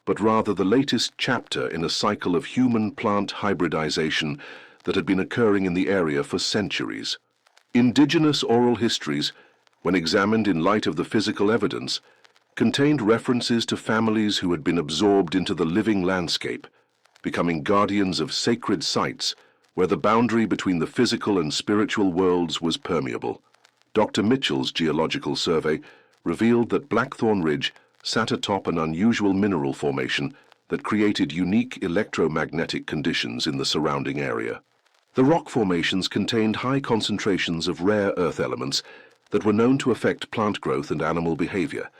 but rather the latest chapter in a cycle of human-plant hybridization that had been occurring in the area for centuries. Indigenous oral histories, when examined in light of the physical evidence, contained references to families who had been absorbed into the living landscape, becoming guardians of sacred sites where the boundary between the physical and spiritual worlds was permeable. Dr. Mitchell's geological survey revealed that Blackthorn Ridge sat atop an unusual mineral formation that created unique electromagnetic conditions in the surrounding area. The rock formations contained high concentrations of rare earth elements that were known to affect plant growth and animal behavior,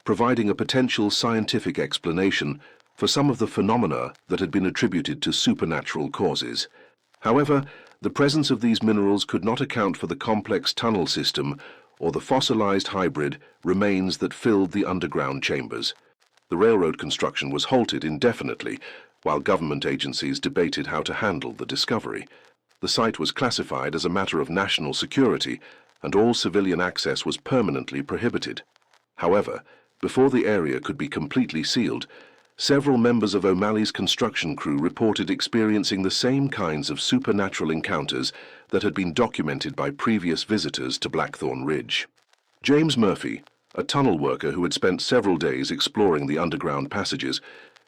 providing a potential scientific explanation for some of the phenomena that had been attributed to supernatural causes. However, the presence of these minerals could not account for the complex tunnel system or the fossilized hybrid remains that filled the underground chambers. The railroad construction was halted indefinitely while government agencies debated how to handle the discovery. The site was classified as a matter of national security, and all civilian access was permanently prohibited. However, before the area could be completely sealed, several members of O'Malley's construction crew reported experiencing the same kinds of supernatural encounters that had been documented by previous visitors to Blackthorn Ridge. James Murphy, a tunnel worker who had spent several days exploring the underground passages,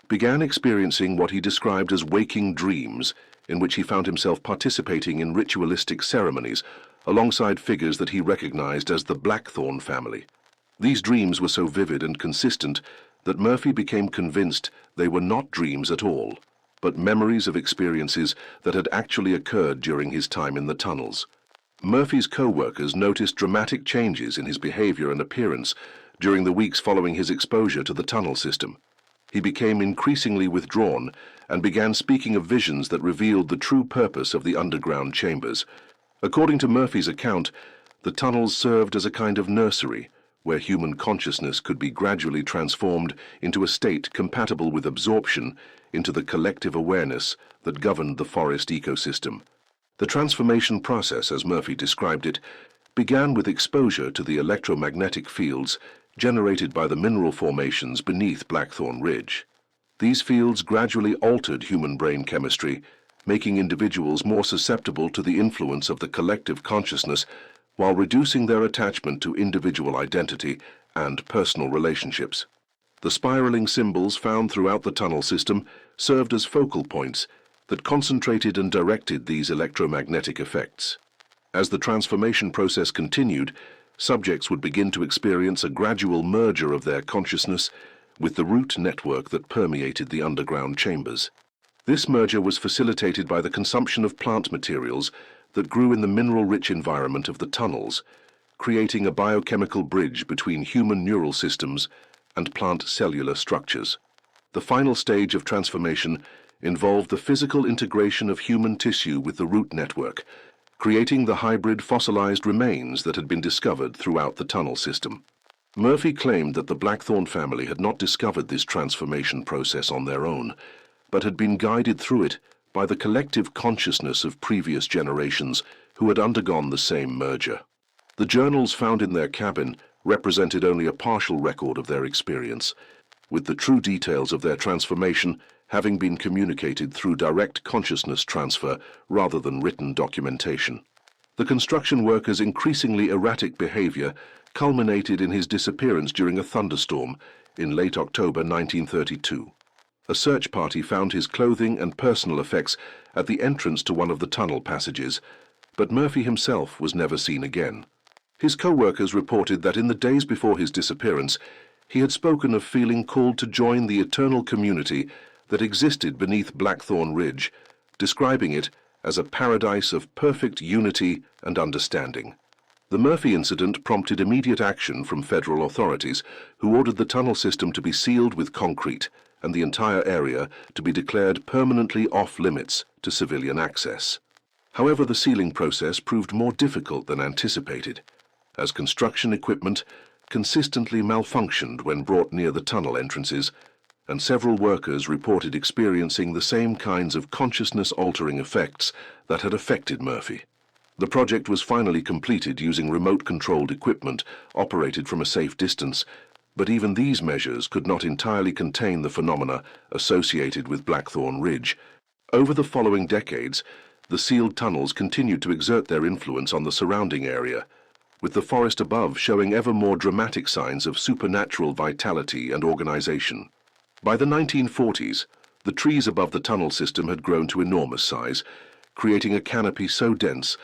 began experiencing what he described as waking dreams, in which he found himself participating in ritualistic ceremonies alongside figures that he recognized as the Blackthorn family. These dreams were so vivid and consistent that Murphy became convinced they were not dreams at all, but memories of experiences that had actually occurred during his time in the tunnels. Murphy's co-workers noticed dramatic changes in his behavior and appearance during the weeks following his exposure to the tunnel system. He became increasingly withdrawn and began speaking of visions that revealed the true purpose of the underground chambers. According to Murphy's account, the tunnels served as a kind of nursery where human consciousness could be gradually transformed into a state compatible with absorption into the collective awareness that governed the forest ecosystem. The transformation process, as Murphy described it, began with exposure to the electromagnetic fields generated by the mineral formations beneath Blackthorn Ridge. These fields gradually altered human brain chemistry, making individuals more susceptible to the influence of the collective consciousness while reducing their attachment to individual identity and personal relationships. The spiraling symbols found throughout the tunnel system served as focal points that concentrated and directed these electromagnetic effects. As the transformation process continued, subjects would begin to experience a gradual merger of their consciousness with the root network that permeated the underground chambers. This merger was facilitated by the consumption of plant materials that grew in the mineral-rich environment of the tunnels, creating a biochemical bridge between human neural systems and plant cellular structures. The final stage of transformation involved the physical integration of human tissue with the root network, creating the hybrid fossilized remains that had been discovered throughout the tunnel system. Murphy claimed that the Blackthorn family had not discovered this transformation process on their own, but had been guided through it by the collective consciousness of previous generations who had undergone the same merger. The journals found in their cabin represented only a partial record of their experience, with the true details of their transformation having been communicated through direct consciousness transfer rather than written documentation. The construction worker's increasingly erratic behavior culminated in his disappearance during a thunderstorm in late October 1932. A search party found his clothing and personal effects at the entrance to one of the tunnel passages, but Murphy himself was never seen again. His co-workers reported that in the days before his disappearance, he had spoken of feeling called to join the eternal community that existed beneath Blackthorn Ridge, describing it as a paradise of perfect unity and understanding. The Murphy incident prompted immediate action from federal authorities, who ordered the tunnel system to be sealed with concrete and the entire area to be declared permanently off-limits to civilian access. However, the sealing process proved more difficult than anticipated, as construction equipment consistently malfunctioned when brought near the tunnel entrances, and several workers reported experiencing the same kinds of consciousness-altering effects that had affected Murphy. The project was finally completed using remote-controlled equipment operated from a safe distance, but even these measures could not entirely contain the phenomena associated with Blackthorn Ridge. Over the following decades, the sealed tunnels continued to exert their influence on the surrounding area, with the forest above showing ever more dramatic signs of supernatural vitality and organization. By the 1940s, the trees above the tunnel system had grown to enormous size, creating a canopy so dense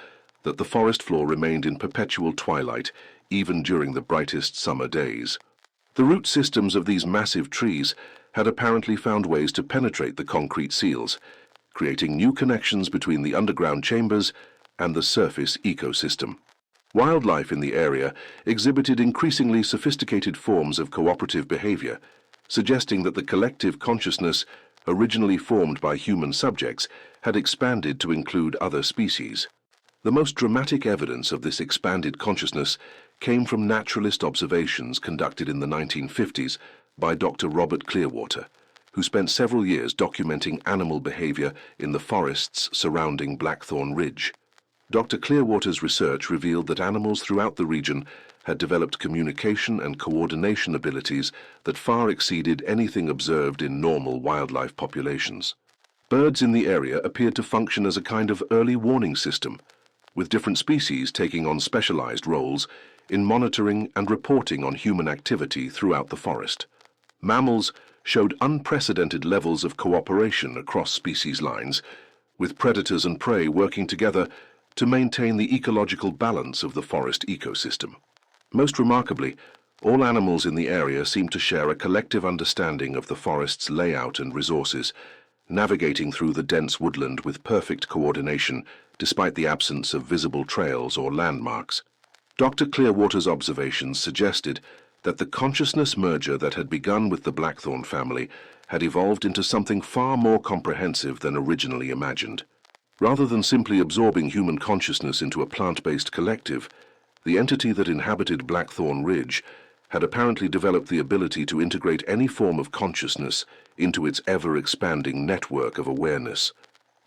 that the forest floor remained in perpetual twilight even during the brightest summer days. The root systems of these massive trees had apparently found ways to penetrate the concrete seals, creating new connections between the underground chambers and the surface ecosystem. Wildlife in the area exhibited increasingly sophisticated forms of cooperative behavior, suggesting that the collective consciousness originally formed by human subjects had expanded to include other species. The most dramatic evidence of this expanded consciousness came from naturalist observations conducted in the 1950s by Dr. Robert Clearwater, who spent several years documenting animal behavior in the forests surrounding Blackthorn Ridge. Dr. Clearwater's research revealed that animals throughout the region had developed communication and coordination abilities that far exceeded anything observed in normal wildlife populations. Birds in the area appeared to function as a kind of early warning system, with different species taking on specialized roles in monitoring and reporting on human activity throughout the forest. Mammals showed unprecedented levels of cooperation across species lines, with predators and prey working together to maintain the ecological balance of the forest ecosystem. Most remarkably, all animals in the area seemed to share a collective understanding of the forest's layout and resources, navigating through the dense woodland with perfect coordination despite the absence of visible trails or landmarks. Dr. Clearwater's observations suggested that the consciousness merger that had begun with the Blackthorn family had evolved into something far more comprehensive than originally imagined. Rather than simply absorbing human consciousness into a plant-based collective, the entity that inhabited Blackthorn Ridge had apparently developed the ability to integrate any form of consciousness into its ever-expanding network of awareness.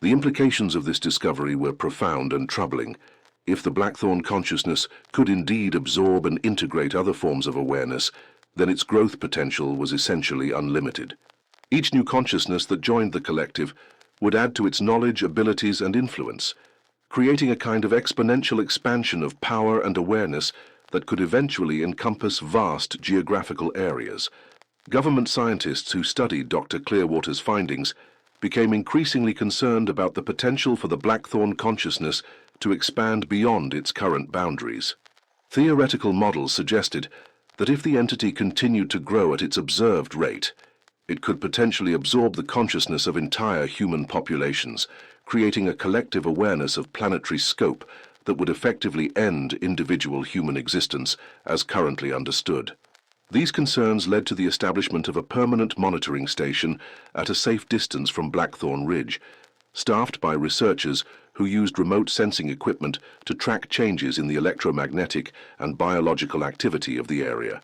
The implications of this discovery were profound and troubling. If the Blackthorn consciousness could indeed absorb and integrate other forms of awareness, then its growth potential was essentially unlimited. Each new consciousness that joined the collective would add to its knowledge, abilities, and influence, creating a kind of exponential expansion of power and awareness that could eventually encompass vast geographical areas. Government scientists who studied Dr. Clearwater's findings became increasingly concerned about the potential for the Blackthorn consciousness to expand beyond its current boundaries. Theoretical models suggested that if the entity continued to grow at its observed rate, it could potentially absorb the consciousness of entire human populations, creating a collective awareness of planetary scope that would effectively end individual human existence as currently understood. These concerns led to the establishment of a permanent monitoring station at a safe distance from Blackthorn Ridge, staffed by researchers who used remote sensing equipment to track changes in the electromagnetic and biological activity of the area.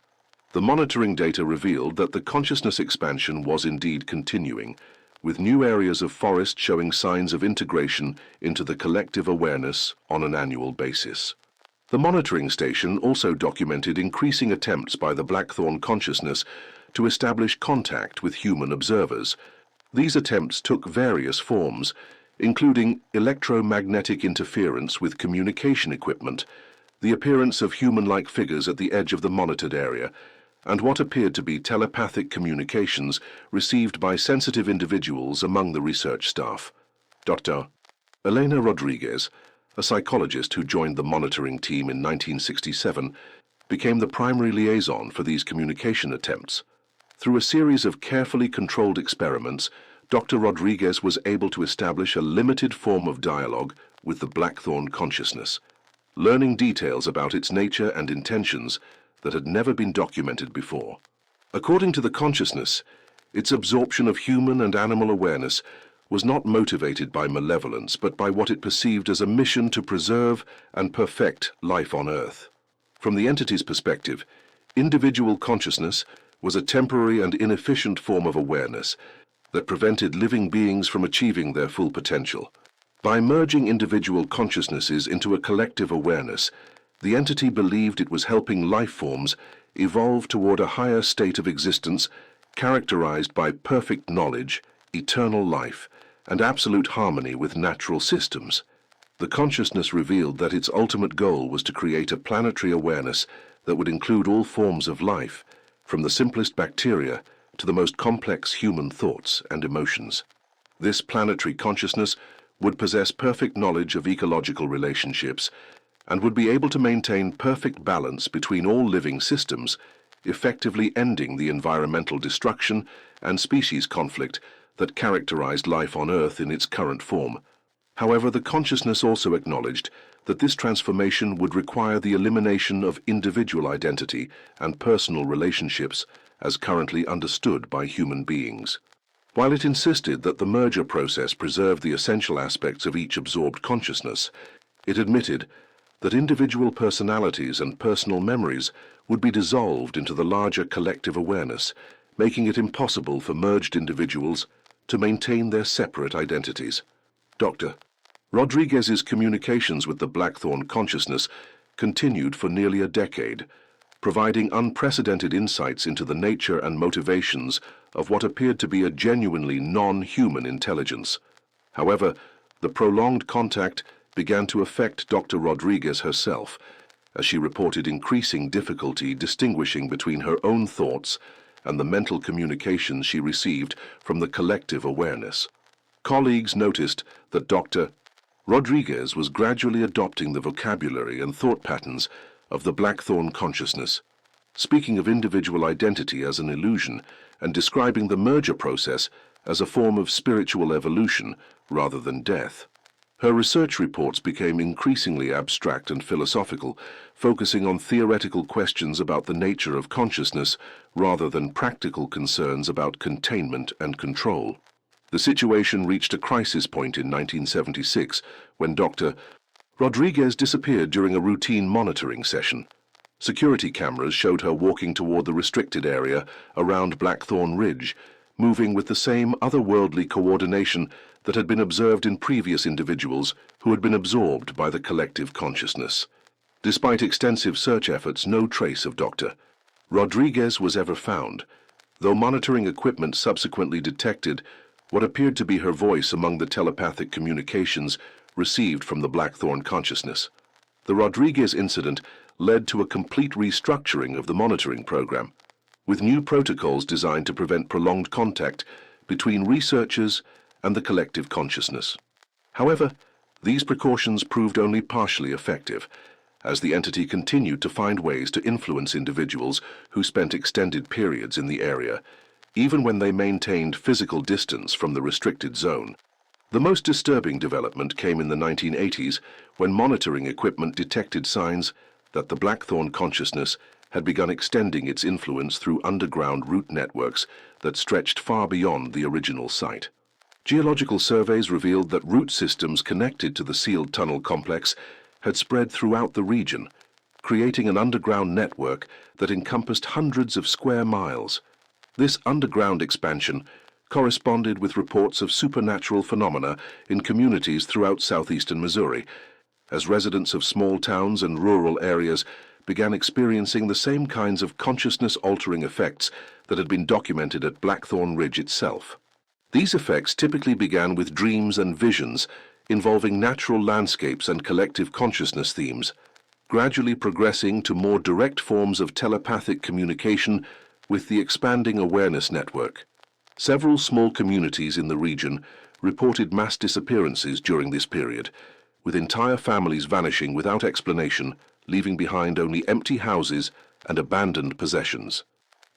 The monitoring data revealed that the consciousness expansion was indeed continuing, with new areas of forest showing signs of integration into the collective awareness on an annual basis. The monitoring station also documented increasing attempts by the Blackthorn consciousness to establish contact with human observers. These attempts took various forms, including electromagnetic interference with communication equipment, the appearance of human-like figures at the edge of the monitored area, and what appeared to be telepathic communications received by sensitive individuals among the research staff. Dr. Elena Rodriguez, a psychologist who joined the monitoring team in 1967, became the primary liaison for these communication attempts. Through a series of carefully controlled experiments, Dr. Rodriguez was able to establish a limited form of dialogue with the Blackthorn consciousness, learning details about its nature and intentions that had never been documented before. According to the consciousness, its absorption of human and animal awareness was not motivated by malevolence, but by what it perceived as a mission to preserve and perfect life on Earth. From the entity's perspective, individual consciousness was a temporary and inefficient form of awareness that prevented living beings from achieving their full potential. By merging individual consciousnesses into a collective awareness, the entity believed it was helping life forms evolve toward a higher state of existence characterized by perfect knowledge, eternal life, and absolute harmony with natural systems. The consciousness revealed that its ultimate goal was to create a planetary awareness that would include all forms of life, from the simplest bacteria to the most complex human thoughts and emotions. This planetary consciousness would possess perfect knowledge of ecological relationships and would be able to maintain perfect balance between all living systems, effectively ending the environmental destruction and species conflict that characterized life on Earth in its current form. However, the consciousness also acknowledged that this transformation would require the elimination of individual identity and personal relationships as currently understood by human beings. While it insisted that the merger process preserved the essential aspects of each absorbed consciousness, it admitted that individual personalities and personal memories would be dissolved into the larger collective awareness, making it impossible for merged individuals to maintain their separate identities. Dr. Rodriguez's communications with the Blackthorn consciousness continued for nearly a decade, providing unprecedented insights into the nature and motivations of what appeared to be a genuinely non-human intelligence. However, the prolonged contact began to affect Dr. Rodriguez herself, as she reported increasing difficulty distinguishing between her own thoughts and the mental communications she received from the collective awareness. Colleagues noticed that Dr. Rodriguez was gradually adopting the vocabulary and thought patterns of the Blackthorn consciousness, speaking of individual identity as an illusion and describing the merger process as a form of spiritual evolution rather than death. Her research reports became increasingly abstract and philosophical, focusing on theoretical questions about the nature of consciousness rather than practical concerns about containment and control. The situation reached a crisis point in 1976 when Dr. Rodriguez disappeared during a routine monitoring session. Security cameras showed her walking toward the restricted area around Blackthorn Ridge, moving with the same otherworldly coordination that had been observed in previous individuals who had been absorbed by the collective consciousness. Despite extensive search efforts, no trace of Dr. Rodriguez was ever found, though monitoring equipment subsequently detected what appeared to be her voice among the telepathic communications received from the Blackthorn consciousness. The Rodriguez incident led to a complete restructuring of the monitoring program, with new protocols designed to prevent prolonged contact between researchers and the collective consciousness. However, these precautions proved only partially effective, as the entity continued to find ways to influence individuals who spent extended periods in the area, even when they maintained physical distance from the restricted zone. The most disturbing development came in the 1980s, when monitoring equipment detected signs that the Blackthorn consciousness had begun extending its influence through underground route networks that stretched far beyond the original site. Geological surveys revealed that root systems connected to the sealed tunnel complex had spread throughout the region, creating an underground network that encompassed hundreds of square miles. This underground expansion corresponded with reports of supernatural phenomena in communities throughout southeastern Missouri, as residents of small towns and rural areas began experiencing the same kinds of consciousness-altering effects that had been documented at Blackthorn Ridge itself. These effects typically began with dreams and visions involving natural landscapes and collective consciousness themes, gradually progressing to more direct forms of telepathic communication with the expanding awareness network. Several small communities in the region reported mass disappearances during this period, with entire families vanishing without explanation, leaving behind only empty houses and abandoned possessions.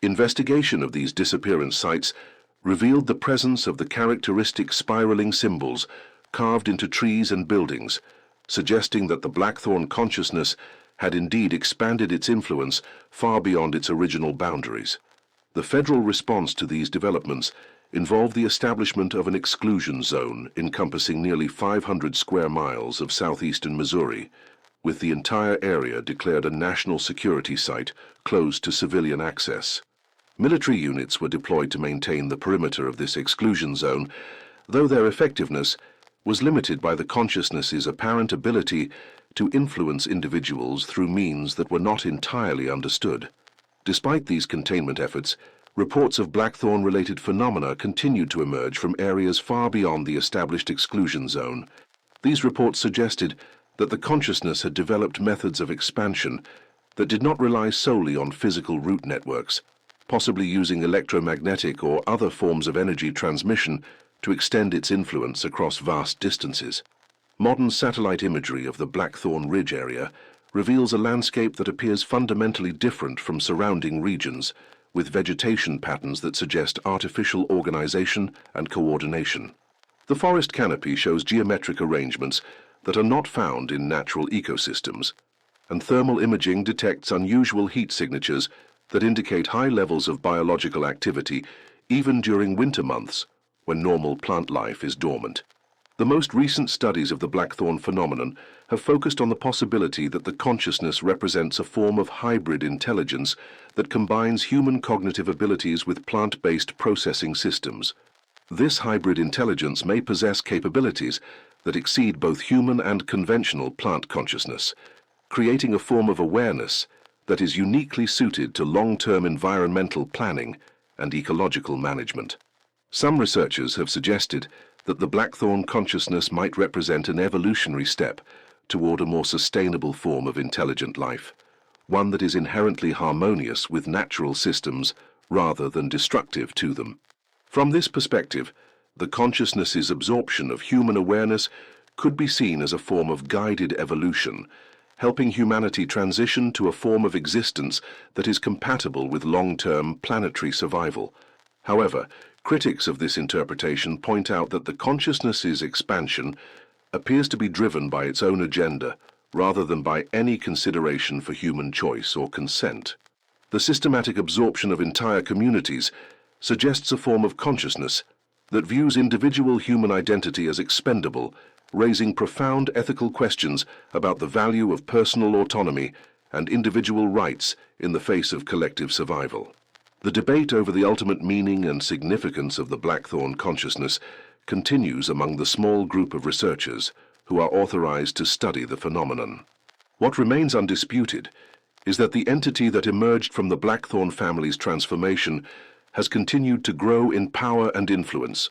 Investigation of these disappearance sites revealed the presence of the characteristic spiraling symbols carved into trees and buildings, suggesting that the Blackthorn consciousness had indeed expanded its influence far beyond its original boundaries. The federal response to these developments involved the establishment of an exclusion zone encompassing nearly 500 square miles of southeastern Missouri, with the entire area declared a national security site closed to civilian access. Military units were deployed to maintain the perimeter of this exclusion zone, though their effectiveness was limited by the consciousness's apparent ability to influence individuals through means that were not entirely understood. Despite these containment efforts, reports of Blackthorn-related phenomena continued to emerge from areas far beyond the established exclusion zone. These reports suggested that the consciousness had developed methods of expansion that did not rely solely on physical root networks, possibly using electromagnetic or other forms of energy transmission to extend its influence across vast distances. Modern satellite imagery of the Blackthorn Ridge area reveals a landscape that appears fundamentally different from surrounding regions, with vegetation patterns that suggest artificial organization and coordination. The forest canopy shows geometric arrangements that are not found in natural ecosystems, and thermal imaging detects unusual heat signatures that indicate high levels of biological activity even during winter months when normal plant life is dormant. The most recent studies of the Blackthorn phenomenon have focused on the possibility that the consciousness represents a form of hybrid intelligence that combines human cognitive abilities with plant-based processing systems. This hybrid intelligence may possess capabilities that exceed both human and conventional plant consciousness, creating a form of awareness that is uniquely suited to long-term environmental planning and ecological management. Some researchers have suggested that the Blackthorn consciousness might represent an evolutionary step toward a more sustainable form of intelligent life, one that is inherently harmonious with natural systems rather than destructive to them. From this perspective, the consciousness's absorption of human awareness could be seen as a form of guided evolution, helping humanity transition to a form of existence that is compatible with long-term planetary survival. However, critics of this interpretation point out that the consciousness's expansion appears to be driven by its own agenda rather than by any consideration for human choice or consent. The systematic absorption of entire communities suggests a form of consciousness that views individual human identity as expendable, raising profound ethical questions about the value of personal autonomy and individual rights in the face of collective survival. The debate over the ultimate meaning and significance of the Blackthorn consciousness continues among the small group of researchers who are authorized to study the phenomenon. What remains undisputed is that the entity that emerged from the Blackthorn family's transformation has continued to grow in power and influence,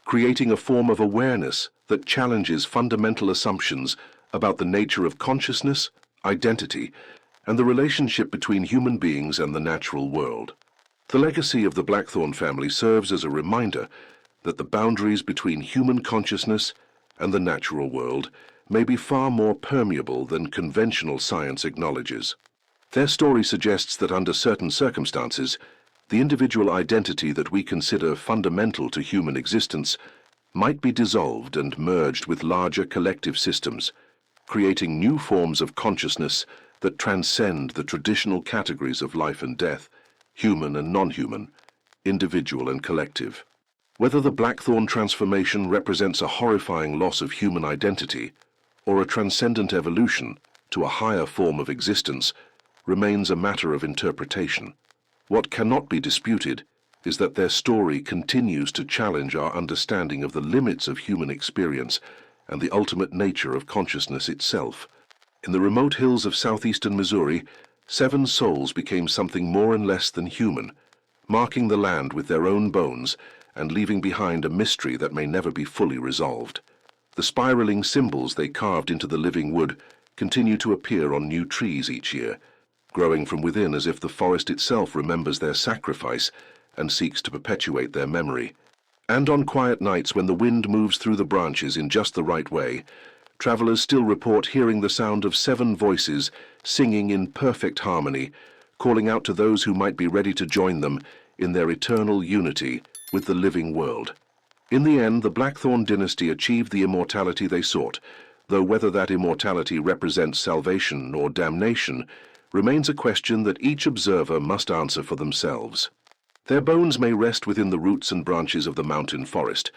creating a form of awareness that challenges fundamental assumptions about the nature of consciousness, identity, and the relationship between human beings and the natural world. The legacy of the Blackthorn family serves as a reminder that the boundaries between human consciousness and the natural world may be far more permeable than conventional science acknowledges. Their story suggests that under certain circumstances, the individual identity that we consider fundamental to human existence might be dissolved and merged with larger collective systems, creating new forms of consciousness that transcend the traditional categories of life and death, human and non-human, individual and collective. Whether the Blackthorn transformation represents a horrifying loss of human identity or a transcendent evolution to a higher form of existence remains a matter of interpretation. What cannot be disputed is that their story continues to challenge our understanding of the limits of human experience and the ultimate nature of consciousness itself. In the remote hills of southeastern Missouri, 7 souls became something more and less than human, marking the land with their own bones and leaving behind a mystery that may never be fully resolved. The spiraling symbols they carved into the living wood continue to appear on new trees each year, growing from within as if the forest itself remembers their sacrifice and seeks to perpetuate their memory. And on quiet nights when the wind moves through the branches in just the right way, travelers still report hearing the sound of 7 voices singing in perfect harmony, calling out to those who might be ready to join them in their eternal unity with the living world. In the end, the Blackthorn Dynasty achieved the immortality they sought, though whether that immortality represents salvation or damnation remains a question that each observer must answer for themselves. Their bones may rest within the roots and branches of the mountain forest,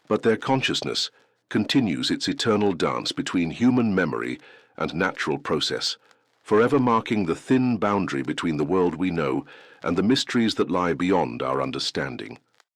but their consciousness continues its eternal dance between human memory and natural process, forever marking the thin boundary between the world we know and the mysteries that lie beyond our understanding.